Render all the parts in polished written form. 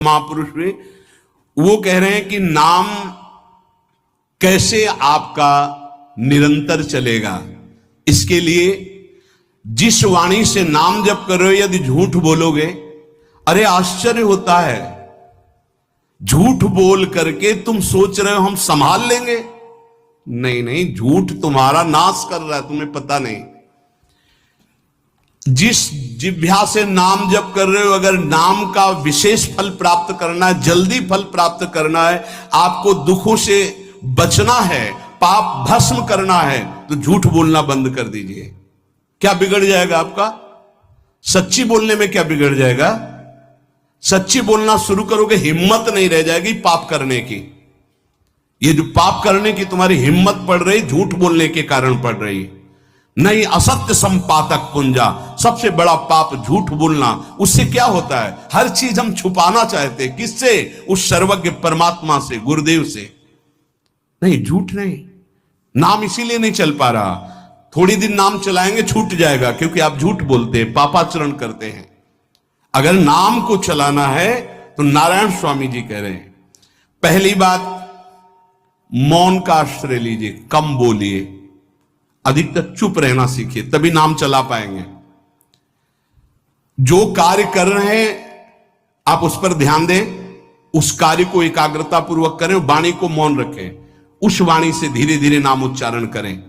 महापुरुष हुए, वो कह रहे हैं कि नाम कैसे आपका निरंतर चलेगा। इसके लिए जिस वाणी से नाम जप कर रहे हो यदि झूठ बोलोगे, अरे आश्चर्य होता है, झूठ बोल करके तुम सोच रहे हो हम संभाल लेंगे। नहीं नहीं, झूठ तुम्हारा नाश कर रहा है, तुम्हें पता नहीं। जिस जिह्वा से नाम जप कर रहे हो, अगर नाम का विशेष फल प्राप्त करना है, जल्दी फल प्राप्त करना है, आपको दुखों से बचना है, पाप भस्म करना है, तो झूठ बोलना बंद कर दीजिए। क्या बिगड़ जाएगा आपका? सच्ची बोलने में क्या बिगड़ जाएगा? सच्ची बोलना शुरू करोगे, हिम्मत नहीं रह जाएगी पाप करने की। ये जो पाप करने की तुम्हारी हिम्मत पड़ रही, झूठ बोलने के कारण पड़ रही। नहीं, असत्य संपातक पुंजा, सबसे बड़ा पाप झूठ बोलना। उससे क्या होता है? हर चीज हम छुपाना चाहते, किससे? उस सर्वज्ञ परमात्मा से, गुरुदेव से। नहीं, झूठ नहीं। नाम इसीलिए नहीं चल पा रहा, थोड़ी दिन नाम चलाएंगे छूट जाएगा, क्योंकि आप झूठ बोलते हैं, पापाचरण करते हैं। अगर नाम को चलाना है तो नारायण स्वामी जी कह रहे हैं, पहली बात मौन का आश्रय लीजिए, कम बोलिए, अधिकतर चुप रहना सीखिए, तभी नाम चला पाएंगे। जो कार्य कर रहे हैं आप उस पर ध्यान दें, उस कार्य को एकाग्रता पूर्वक करें, वाणी को मौन रखें, उस वाणी से धीरे धीरे नाम उच्चारण करें।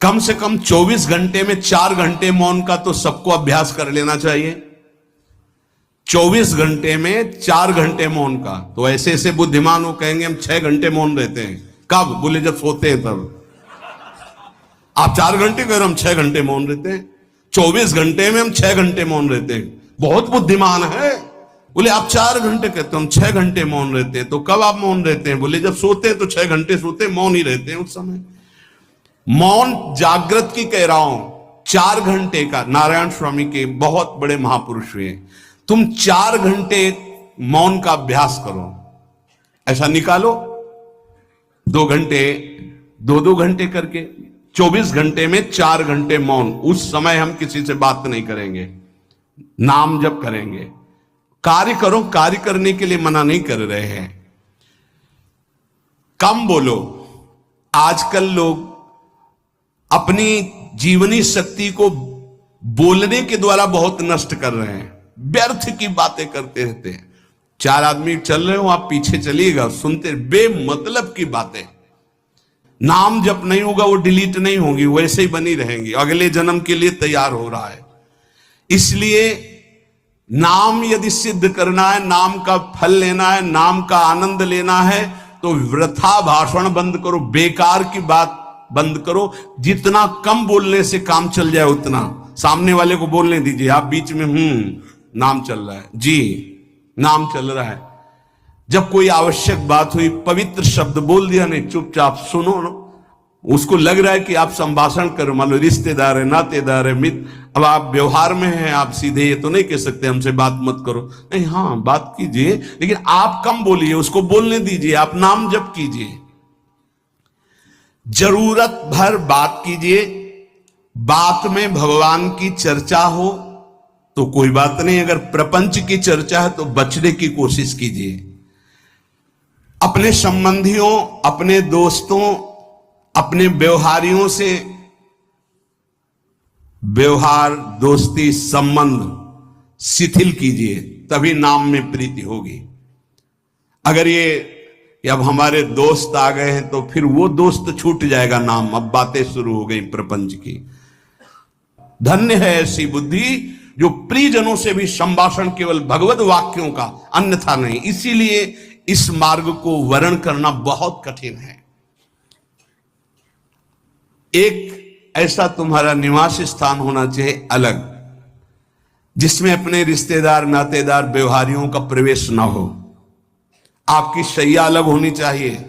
कम से कम 24 घंटे में 4 घंटे मौन का तो सबको अभ्यास कर लेना चाहिए। 24 घंटे में 4 घंटे मौन का। तो ऐसे ऐसे बुद्धिमान हो कहेंगे हम 6 घंटे मौन रहते हैं। कब? बोले जब सोते हैं तब। आप 4 घंटे कह रहे हम 6 घंटे मौन रहते हैं। 24 घंटे में हम 6 घंटे मौन रहते हैं, बहुत बुद्धिमान है। बोले आप 4 घंटे कहते हो, हम 6 घंटे मौन रहते हैं। तो कब आप मौन रहते हैं? बोले जब सोते हैं तो 6 घंटे सोते हैं, मौन ही रहते हैं उस समय। मौन जागृत की कह रहा हूं, 4 घंटे का। नारायण स्वामी के बहुत बड़े महापुरुष हुए, तुम 4 घंटे मौन का अभ्यास करो, ऐसा निकालो 2 घंटे, 2 घंटे करके 24 घंटे में 4 घंटे मौन। उस समय हम किसी से बात नहीं करेंगे, नाम जप करेंगे। कार्य करो, कार्य करने के लिए मना नहीं कर रहे हैं, कम बोलो। आजकल लोग अपनी जीवनी शक्ति को बोलने के द्वारा बहुत नष्ट कर रहे हैं, व्यर्थ की बातें करते रहते हैं। 4 आदमी चल रहे हो, आप पीछे चलिएगा, सुनते, बेमतलब की बातें। नाम जब नहीं होगा वो डिलीट नहीं होगी, वैसे ही बनी रहेंगी, अगले जन्म के लिए तैयार हो रहा है। इसलिए नाम यदि सिद्ध करना है, नाम का फल लेना है, नाम का आनंद लेना है, तो वृथा भाषण बंद करो, बेकार की बात बंद करो। जितना कम बोलने से काम चल जाए उतना। सामने वाले को बोलने दीजिए, आप बीच में नाम चल रहा है जी, नाम चल रहा है। जब कोई आवश्यक बात हुई, पवित्र शब्द बोल दिया, नहीं चुपचाप सुनो ना। उसको लग रहा है कि आप संभाषण करो, मान लो रिश्तेदार है, नातेदार है, मित्र, अब आप व्यवहार में हैं, आप सीधे ये तो नहीं कह सकते हमसे बात मत करो, नहीं, हाँ बात कीजिए, लेकिन आप कम बोलिए, उसको बोलने दीजिए, आप नाम जप कीजिए, जरूरत भर बात कीजिए। बात में भगवान की चर्चा हो तो कोई बात नहीं, अगर प्रपंच की चर्चा है तो बचने की कोशिश कीजिए। अपने संबंधियों, अपने दोस्तों, अपने व्यवहारियों से व्यवहार, दोस्ती, संबंध शिथिल कीजिए, तभी नाम में प्रीति होगी। अगर ये कि अब हमारे दोस्त आ गए हैं तो फिर वो दोस्त छूट जाएगा नाम, अब बातें शुरू हो गई प्रपंच की। धन्य है ऐसी बुद्धि जो प्रियजनों से भी संभाषण केवल भगवत वाक्यों का, अन्यथा नहीं। इसीलिए इस मार्ग को वर्ण करना बहुत कठिन है। एक ऐसा तुम्हारा निवास स्थान होना चाहिए अलग, जिसमें अपने रिश्तेदार, नातेदार, व्यवहारियों का प्रवेश ना हो। आपकी शैया अलग होनी चाहिए।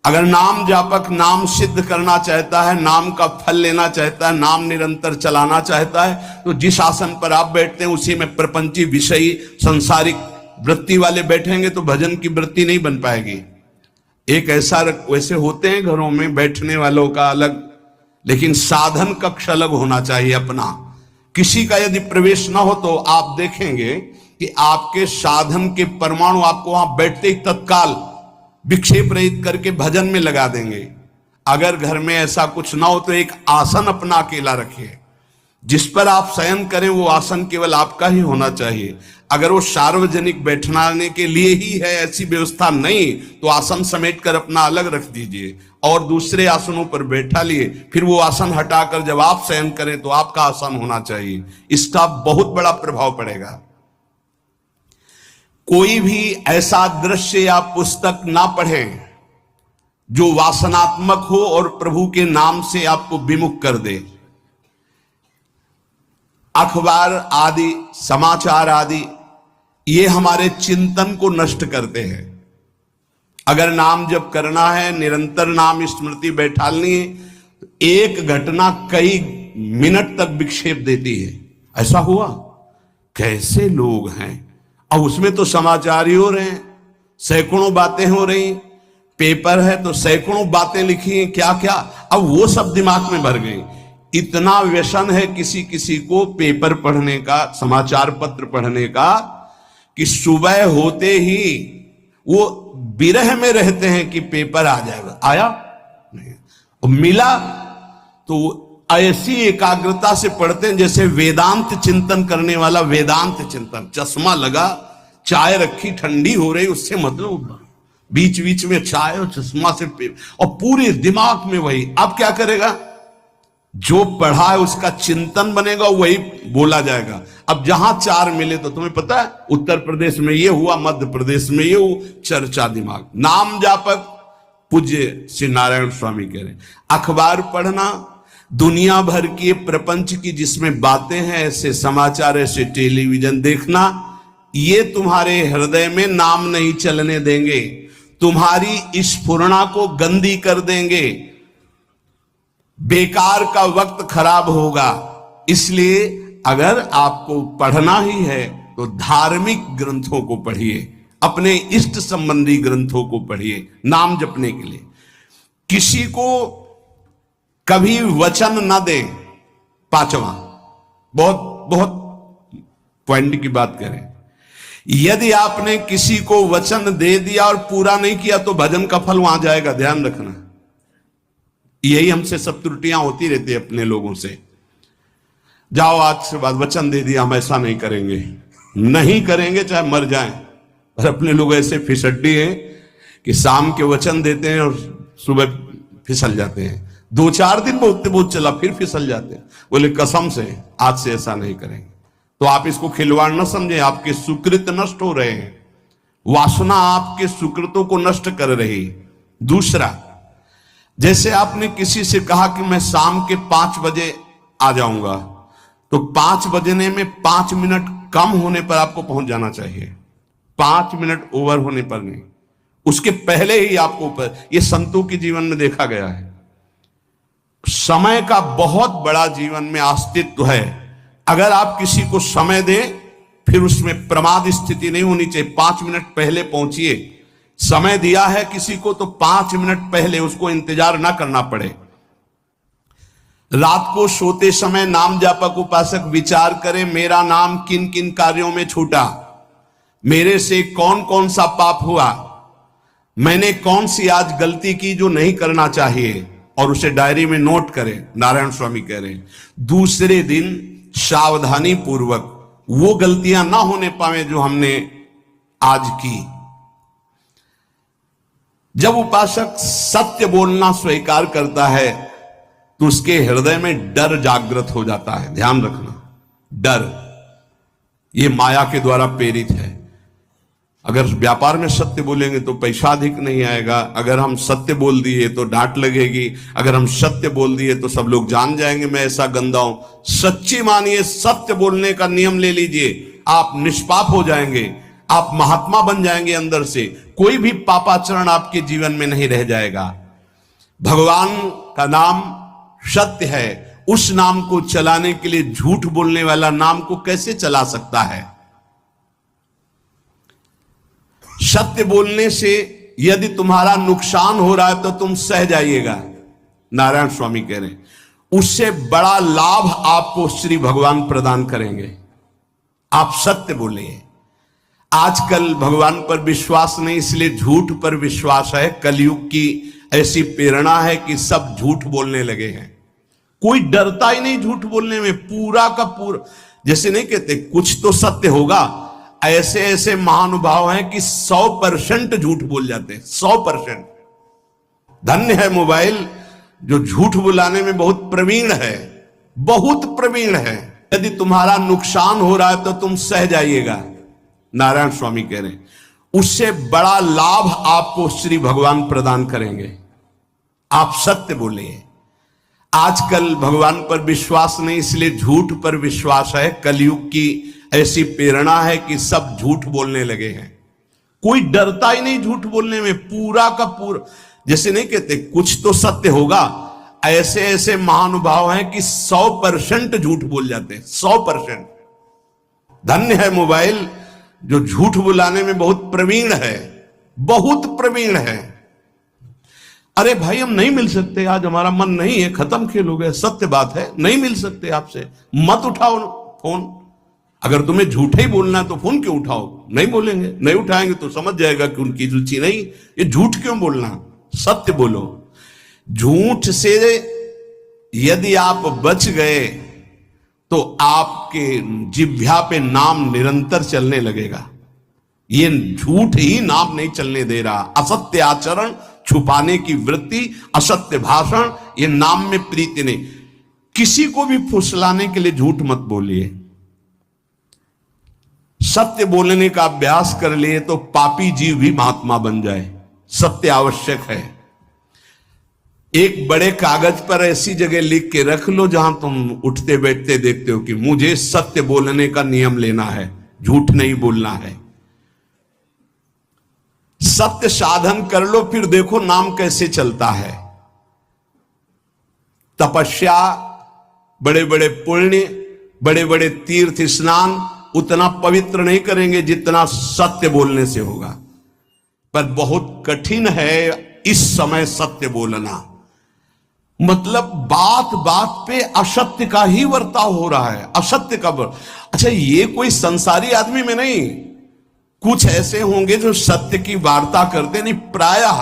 अगर नाम जापक नाम सिद्ध करना चाहता है, नाम का फल लेना चाहता है, नाम निरंतर चलाना चाहता है, तो जिस आसन पर आप बैठते हैं उसी में प्रपंची, विषयी, संसारिक वृत्ति वाले बैठेंगे तो भजन की वृत्ति नहीं बन पाएगी। एक ऐसा, वैसे होते हैं घरों में बैठने वालों का अलग, लेकिन साधन कक्ष अलग होना चाहिए अपना। किसी का यदि प्रवेश ना हो तो आप देखेंगे कि आपके साधन के परमाणु आपको वहां बैठते ही तत्काल विक्षेप रहित करके भजन में लगा देंगे। अगर घर में ऐसा कुछ ना हो तो एक आसन अपना अकेला रखिए, जिस पर आप शयन करें वो आसन केवल आपका ही होना चाहिए। अगर वो सार्वजनिक बैठने के लिए ही है, ऐसी व्यवस्था नहीं, तो आसन समेट कर अपना अलग रख दीजिए और दूसरे आसनों पर बैठा लिए, फिर वो आसन हटाकर जब आप शयन करें तो आपका आसन होना चाहिए। इसका बहुत बड़ा प्रभाव पड़ेगा। कोई भी ऐसा दृश्य या पुस्तक ना पढ़ें जो वासनात्मक हो और प्रभु के नाम से आपको विमुख कर दे। अखबार आदि, समाचार आदि, ये हमारे चिंतन को नष्ट करते हैं। अगर नाम जप करना है, निरंतर नाम स्मृति बैठालनी है, एक घटना कई मिनट तक विक्षेप देती है। ऐसा हुआ, कैसे लोग हैं, और उसमें तो समाचार ही हो रहे हैं, सैकड़ों बातें हो रही, पेपर है तो सैकड़ों बातें लिखी हैं, क्या क्या, अब वो सब दिमाग में भर गई। इतना व्यसन है किसी किसी को पेपर पढ़ने का, समाचार पत्र पढ़ने का, कि सुबह होते ही वो विरह में रहते हैं कि पेपर आ जाएगा। आया नहीं, और मिला तो ऐसी एकाग्रता से पढ़ते हैं जैसे वेदांत चिंतन करने वाला वेदांत चिंतन। चश्मा लगा, चाय रखी, ठंडी हो रही, उससे मतलब बीच बीच में चाय और चश्मा से और पूरे दिमाग में वही। अब क्या करेगा, जो पढ़ा है उसका चिंतन बनेगा, वही बोला जाएगा। अब जहां चार मिले तो तुम्हें पता है, उत्तर प्रदेश में ये हुआ, मध्य प्रदेश में ये हुआ, चर्चा दिमाग। नाम जापक पूज्य श्री नारायण स्वामी कह रहे हैं, अखबार पढ़ना, दुनिया भर के प्रपंच की जिसमें बातें हैं, ऐसे समाचार, ऐसे टेलीविजन देखना, ये तुम्हारे हृदय में नाम नहीं चलने देंगे, तुम्हारी स्फुरणा को गंदी कर देंगे, बेकार का वक्त खराब होगा। इसलिए अगर आपको पढ़ना ही है तो धार्मिक ग्रंथों को पढ़िए, अपने इष्ट संबंधी ग्रंथों को पढ़िए नाम जपने के लिए। किसी को कभी वचन न दें। पांचवा, बहुत बहुत पॉइंट की बात करें, यदि आपने किसी को वचन दे दिया और पूरा नहीं किया तो भजन का फल वहां जाएगा, ध्यान रखना। यही हमसे सब त्रुटियां होती रहती है अपने लोगों से। जाओ आज से बाद वचन दे दिया, हम ऐसा नहीं करेंगे, नहीं करेंगे चाहे मर जाएं। और अपने लोग ऐसे फिसड्डी हैं कि शाम के वचन देते हैं और सुबह फिसल जाते हैं। 2-4 दिन बहुत चला, फिर फिसल जाते हैं। बोले कसम से आज से ऐसा नहीं करेंगे। तो आप इसको खिलवाड़ न समझे, आपके सुकृत नष्ट हो रहे हैं, वासना आपके सुकृतों को नष्ट कर रही। दूसरा, जैसे आपने किसी से कहा कि मैं शाम के 5 बजे आ जाऊंगा, तो 5 बजने में 5 मिनट कम होने पर आपको पहुंच जाना चाहिए, 5 मिनट ओवर होने पर नहीं, उसके पहले ही आपको ऊपर। यह संतों के जीवन में देखा गया है। समय का बहुत बड़ा जीवन में अस्तित्व है। अगर आप किसी को समय दें, फिर उसमें प्रमाद स्थिति नहीं होनी चाहिए। 5 मिनट पहले पहुंचिए। समय दिया है किसी को तो 5 मिनट पहले उसको इंतजार ना करना पड़े। रात को सोते समय नाम जापक उपासक विचार करें, मेरा नाम किन किन कार्यों में छूटा, मेरे से कौन कौन सा पाप हुआ, मैंने कौन सी आज गलती की जो नहीं करना चाहिए, और उसे डायरी में नोट करें। नारायण स्वामी कह रहे हैं दूसरे दिन सावधानी पूर्वक वो गलतियां ना होने पावे जो हमने आज की। जब उपासक सत्य बोलना स्वीकार करता है तो उसके हृदय में डर जागृत हो जाता है। ध्यान रखना, डर ये माया के द्वारा प्रेरित है। अगर व्यापार में सत्य बोलेंगे तो पैसा अधिक नहीं आएगा, अगर हम सत्य बोल दिए तो डांट लगेगी, अगर हम सत्य बोल दिए तो सब लोग जान जाएंगे मैं ऐसा गंदा हूं। सच्ची मानिए, सत्य बोलने का नियम ले लीजिए, आप निष्पाप हो जाएंगे, आप महात्मा बन जाएंगे अंदर से। कोई भी पापाचरण आपके जीवन में नहीं रह जाएगा। भगवान का नाम सत्य है, उस नाम को चलाने के लिए झूठ बोलने वाला नाम को कैसे चला सकता है। सत्य बोलने से यदि तुम्हारा नुकसान हो रहा है तो तुम सह जाइएगा। नारायण स्वामी कह रहे हैं उससे बड़ा लाभ आपको श्री भगवान प्रदान करेंगे। आप सत्य बोलिए। आजकल भगवान पर विश्वास नहीं, इसलिए झूठ पर विश्वास है। कलयुग की ऐसी प्रेरणा है कि सब झूठ बोलने लगे हैं। कोई डरता ही नहीं झूठ बोलने में, पूरा का पूरा। जैसे नहीं कहते कुछ तो सत्य होगा, ऐसे ऐसे महानुभाव हैं कि 100% झूठ बोल जाते हैं, 100%। धन्य है मोबाइल जो झूठ बुलाने में बहुत प्रवीण है, बहुत प्रवीण है। यदि तुम्हारा नुकसान हो रहा है तो तुम सह जाइएगा, नारायण स्वामी कह रहे हैं। उससे बड़ा लाभ आपको श्री भगवान प्रदान करेंगे। आप सत्य बोलिए। आजकल भगवान पर विश्वास नहीं, इसलिए झूठ पर विश्वास है। कलयुग की ऐसी प्रेरणा है कि सब झूठ बोलने लगे हैं। कोई डरता ही नहीं झूठ बोलने में, पूरा का पूरा। जैसे नहीं कहते कुछ तो सत्य होगा, ऐसे ऐसे महानुभाव हैं कि 100% झूठ बोल जाते हैं, 100%। धन्य है मोबाइल जो झूठ बुलाने में बहुत प्रवीण है, बहुत प्रवीण है। अरे भाई हम नहीं मिल सकते, आज हमारा मन नहीं है, खत्म खेल हो गया, सत्य बात है, नहीं मिल सकते आपसे, मत उठाओ फोन। अगर तुम्हें झूठे ही बोलना है तो फोन क्यों उठाओ? नहीं बोलेंगे, नहीं उठाएंगे तो समझ जाएगा कि उनकी रुचि नहीं। ये झूठ क्यों बोलना, सत्य बोलो। झूठ से यदि आप बच गए तो आपके जिह्वा पे नाम निरंतर चलने लगेगा। ये झूठ ही नाम नहीं चलने दे रहा। असत्य आचरण, छुपाने की वृत्ति, असत्य भाषण, ये नाम में प्रीति नहीं। किसी को भी फुसलाने के लिए झूठ मत बोलिए। सत्य बोलने का अभ्यास कर लिए तो पापी जीव भी महात्मा बन जाए। सत्य आवश्यक है। एक बड़े कागज पर ऐसी जगह लिख के रख लो जहां तुम उठते बैठते देखते हो कि मुझे सत्य बोलने का नियम लेना है, झूठ नहीं बोलना है। सत्य साधन कर लो, फिर देखो नाम कैसे चलता है। तपस्या, बड़े बड़े पुण्य, बड़े बड़े तीर्थ स्नान उतना पवित्र नहीं करेंगे जितना सत्य बोलने से होगा। पर बहुत कठिन है इस समय सत्य बोलना। मतलब बात बात पे असत्य का ही वर्ताव हो रहा है, असत्य का अच्छा, ये कोई संसारी आदमी में नहीं, कुछ ऐसे होंगे जो सत्य की वार्ता करते नहीं। प्रायः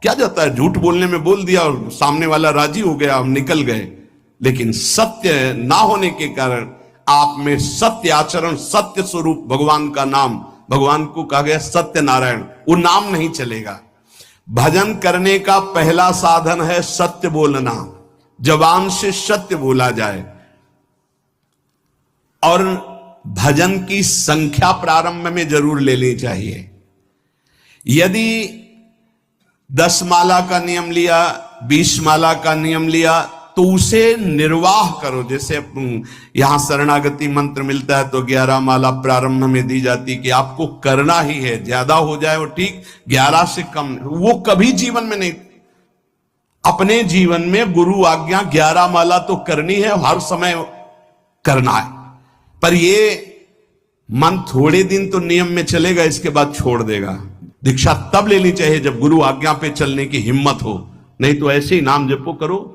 क्या जाता है, झूठ बोलने में बोल दिया और सामने वाला राजी हो गया, हम निकल गए। लेकिन सत्य ना होने के कारण आप में सत्य आचरण, सत्य स्वरूप भगवान का नाम, भगवान को कहा गया सत्य नारायण, वो नाम नहीं चलेगा। भजन करने का पहला साधन है सत्य बोलना। जबान से सत्य बोला जाए। और भजन की संख्या प्रारंभ में जरूर लेनी चाहिए। यदि 10 माला का नियम लिया, 20 माला का नियम लिया, तो उसे निर्वाह करो। जैसे यहां शरणागति मंत्र मिलता है तो 11 माला प्रारंभ में दी जाती कि आपको करना ही है, ज्यादा हो जाए वो ठीक, 11 से कम वो कभी जीवन में नहीं। अपने जीवन में गुरु आज्ञा 11 माला तो करनी है, हर समय करना है। पर ये मन थोड़े दिन तो नियम में चलेगा, इसके बाद छोड़ देगा। दीक्षा तब लेनी चाहिए जब गुरु आज्ञा पे चलने की हिम्मत हो, नहीं तो ऐसे ही नाम जपो करो।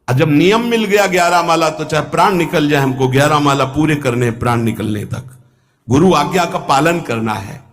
और जब नियम मिल गया 11 माला तो चाहे प्राण निकल जाए, हमको 11 माला पूरे करने, प्राण निकलने तक गुरु आज्ञा का पालन करना है।